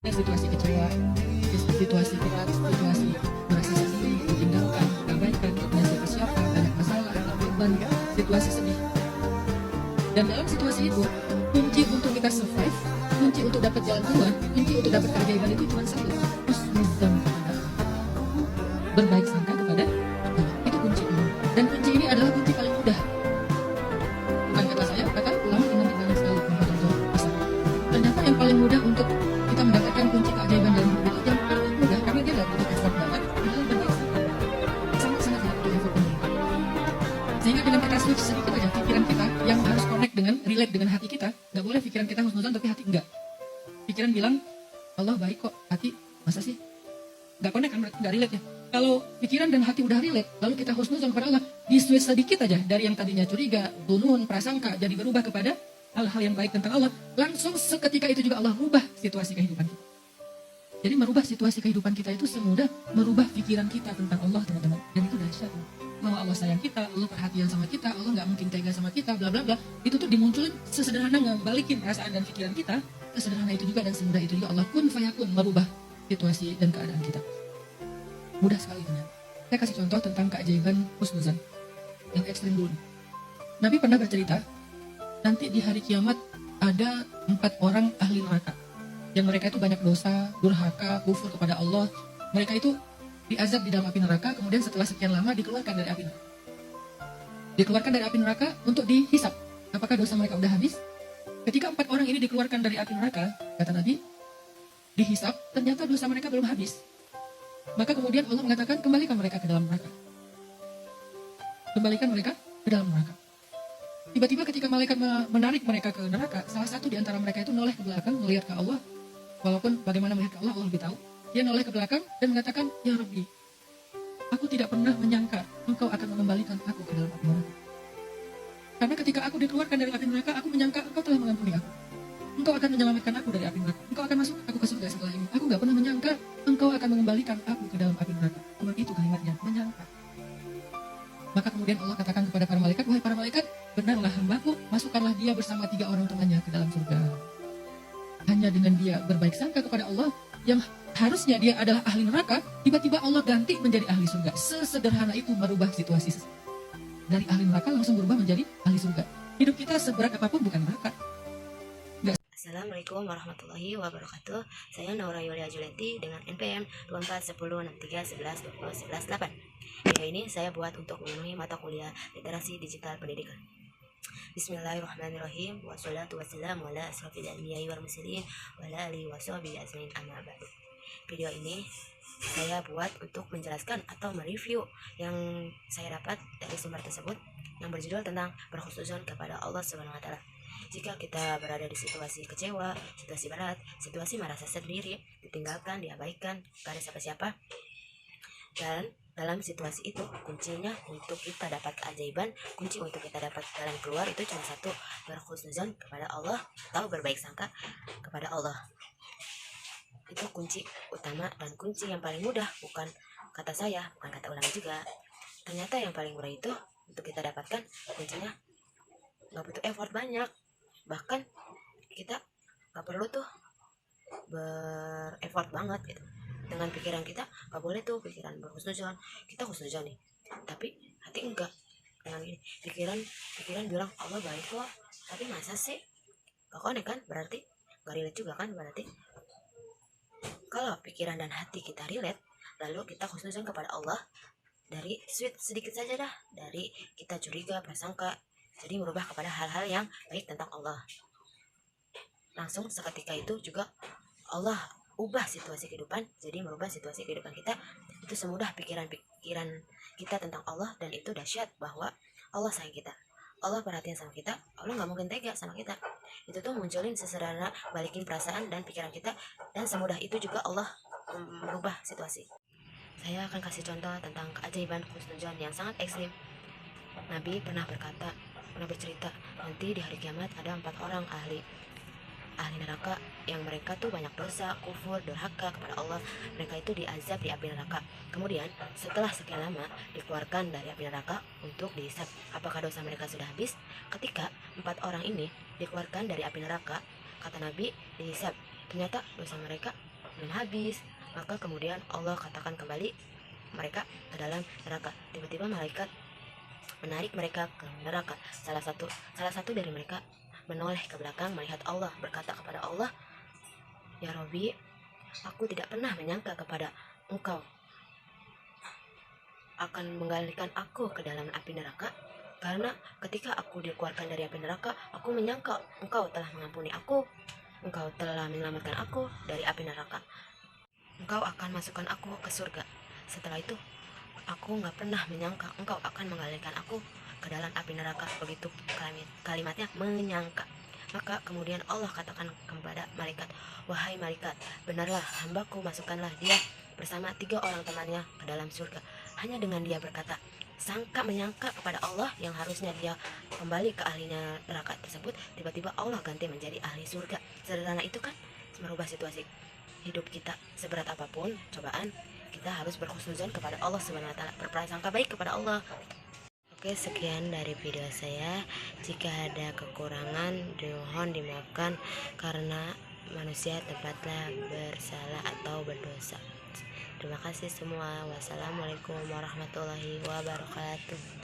Dan situasi kecewa, situasi berat, situasi merasa sedih, ditinggalkan, diabaikan, dan siapa-siapa, banyak masalah, ada beban, situasi sedih. Dan dalam situasi itu, kunci untuk kita survive, kunci untuk dapat jalan keluar, kunci untuk dapat keajaiban itu cuma satu, husnudzon kepada Allah. Berbaik sangka kepada Allah. Itu kunci ini. Dan kunci ini adalah kunci paling mudah. Bukan kata saya, kata ulama yang nanti banyak sekali membantu bisa. Ternyata yang paling mudah untuk kita mendapatkan kunci keajaiban dalam hidup itu yang paling mudah, karena dia tidak butuh effort banget, adalah berbaik sangka. Sangat-sangat tidak butuh effort banget. Sehingga dengan kita switch sedikit aja pikiran kita yang harus connect dengan, relate dengan hati kita, nggak boleh pikiran kita husnuzon tapi hati enggak. Pikiran bilang, Allah baik kok, hati masa sih? Nggak connect kan, berarti nggak relate ya. Kalau pikiran dan hati udah relate, lalu kita husnuzon kepada Allah, di switch sedikit aja dari yang tadinya curiga, dunun, prasangka, jadi berubah kepada hal-hal yang baik tentang Allah. Langsung seketika itu juga Allah rubah situasi kehidupan kita. Jadi merubah situasi kehidupan kita itu semudah merubah pikiran kita tentang Allah, teman-teman. Dan itu dahsyat. Bahwa Allah sayang kita, Allah perhatian sama kita, Allah nggak mungkin tega sama kita, bla bla bla. Itu tuh dimunculin sesederhana ngebalikin perasaan dan pikiran kita. Sesederhana itu juga dan semudah itu juga Allah kun fayakun merubah situasi dan keadaan kita. Mudah sekali ternyata. Saya kasih contoh tentang keajaiban husnuzan yang ekstrim dulu. Nabi pernah bercerita, nanti di hari kiamat ada 4 orang ahli neraka. Yang mereka itu banyak dosa, durhaka, kufur kepada Allah. Mereka itu diazab di dalam api neraka, kemudian setelah sekian lama dikeluarkan dari api neraka. Dikeluarkan dari api neraka untuk dihisap. Apakah dosa mereka udah habis? Ketika 4 orang ini dikeluarkan dari api neraka, kata Nabi, dihisap, ternyata dosa mereka belum habis. Maka kemudian Allah mengatakan, kembalikan mereka ke dalam neraka. Kembalikan mereka ke dalam neraka. Tiba-tiba ketika malaikat menarik mereka ke neraka, salah satu di antara mereka itu noleh ke belakang, melihat ke Allah. Walaupun bagaimana melihat ke Allah, Allah lebih tahu. Dia noleh ke belakang dan mengatakan, Ya Rabbi, aku tidak pernah menyangka engkau akan mengembalikan aku ke dalam api neraka. Karena ketika aku dikeluarkan dari api neraka, aku menyangka engkau telah mengampuni aku. Engkau akan menyelamatkan aku dari api neraka. Engkau akan masuk aku ke surga setelah ini. Aku gak pernah menyangka engkau akan mengembalikan aku ke dalam api neraka. Cuma itu kalimatnya, menyangka. Maka kemudian Allah katakan kepada para malaikat, wahai para malaikat, benarlah hambaku, masukkanlah dia bersama 3 orang temannya ke dalam surga. Hanya dengan dia berbaik sangka kepada Allah, yang harusnya dia adalah ahli neraka, tiba-tiba Allah ganti menjadi ahli surga. Sesederhana itu merubah situasi. Dari ahli neraka langsung berubah menjadi ahli surga. Hidup kita seberat apapun bukan neraka. Assalamualaikum warahmatullahi wabarakatuh. Saya Naura Yulia Juleti dengan NPM 241063112011 Video ini saya buat untuk memenuhi mata kuliah literasi digital pendidikan. Bismillahirrahmanirrahim. Wassalatu wassalamu ala asrofil anbiya'i wal mursalin wa ala alihi washabihi ajmain amma ba'du. Video ini saya buat untuk menjelaskan atau mereview yang saya dapat dari sumber tersebut yang berjudul tentang berhusnuzon kepada Allah Subhanahu wa taala. Jika kita berada di situasi kecewa, situasi berat, situasi merasa sendiri, ditinggalkan, diabaikan, gak ada siapa-siapa, dan dalam situasi itu kuncinya untuk kita dapat keajaiban, kunci untuk kita dapat jalan keluar itu cuma satu, berhusnuzon kepada Allah atau berbaik sangka kepada Allah. Itu kunci utama dan kunci yang paling mudah, bukan kata saya, bukan kata ulama juga. Ternyata yang paling mudah itu untuk kita dapatkan kuncinya gak butuh effort banyak. Bahkan kita gak perlu tuh ber-effort banget gitu. Dengan pikiran kita gak boleh tuh pikiran berhusnuzon, kita husnuzon nih, tapi hati enggak. Dengan ini pikiran bilang Allah baik kok, tapi masa sih? Gak connect kan, berarti gak relate juga kan. Berarti kalau pikiran dan hati kita relate, lalu kita husnuzon kepada Allah, dari sweet sedikit saja dah, dari kita curiga, prasangka, jadi merubah kepada hal-hal yang baik tentang Allah. Langsung seketika itu juga Allah ubah situasi kehidupan, jadi merubah situasi kehidupan kita. Itu semudah pikiran-pikiran kita tentang Allah, dan itu dahsyat bahwa Allah sayang kita, Allah perhatian sama kita, Allah gak mungkin tega sama kita. Itu tuh munculin sesederhana balikin perasaan dan pikiran kita, dan semudah itu juga Allah merubah situasi. Saya akan kasih contoh tentang keajaiban husnuzon yang sangat ekstrim. Nabi pernah bercerita, nanti di hari kiamat ada 4 orang ahli neraka yang mereka tuh banyak dosa, kufur, durhaka kepada Allah. Mereka itu diazab di api neraka. Kemudian setelah sekian lama dikeluarkan dari api neraka untuk dihisap. Apakah dosa mereka sudah habis? Ketika 4 orang ini dikeluarkan dari api neraka, kata Nabi, dihisap, ternyata dosa mereka belum habis, maka kemudian Allah katakan kembali mereka ke dalam neraka. Tiba-tiba malaikat menarik mereka ke neraka. Salah satu dari mereka menoleh ke belakang melihat Allah, berkata kepada Allah, "Ya Robi, aku tidak pernah menyangka kepada Engkau akan menggalikan aku ke dalam api neraka, karena ketika aku dikeluarkan dari api neraka, aku menyangka Engkau telah mengampuni aku, Engkau telah menyelamatkan aku dari api neraka, Engkau akan masukkan aku ke surga. Setelah itu aku nggak pernah menyangka Engkau akan mengalihkan aku ke dalam api neraka." Begitu kalimatnya, menyangka. Maka kemudian Allah katakan kepada malaikat, "Wahai malaikat, benarlah hambaku, masukkanlah dia bersama 3 orang temannya ke dalam surga." Hanya dengan dia berkata, menyangka kepada Allah yang harusnya dia kembali ke ahlinya neraka tersebut, tiba-tiba Allah ganti menjadi ahli surga. Sederhana itu kan merubah situasi hidup kita. Seberat apapun cobaan, kita harus berhusnuzon kepada Allah Subhanahu wa taala, berprasangka baik kepada Allah. Oke, sekian dari video saya. Jika ada kekurangan, dimohon dimaafkan karena manusia tempatlah bersalah atau berdosa. Terima kasih semua. Wassalamualaikum warahmatullahi wabarakatuh.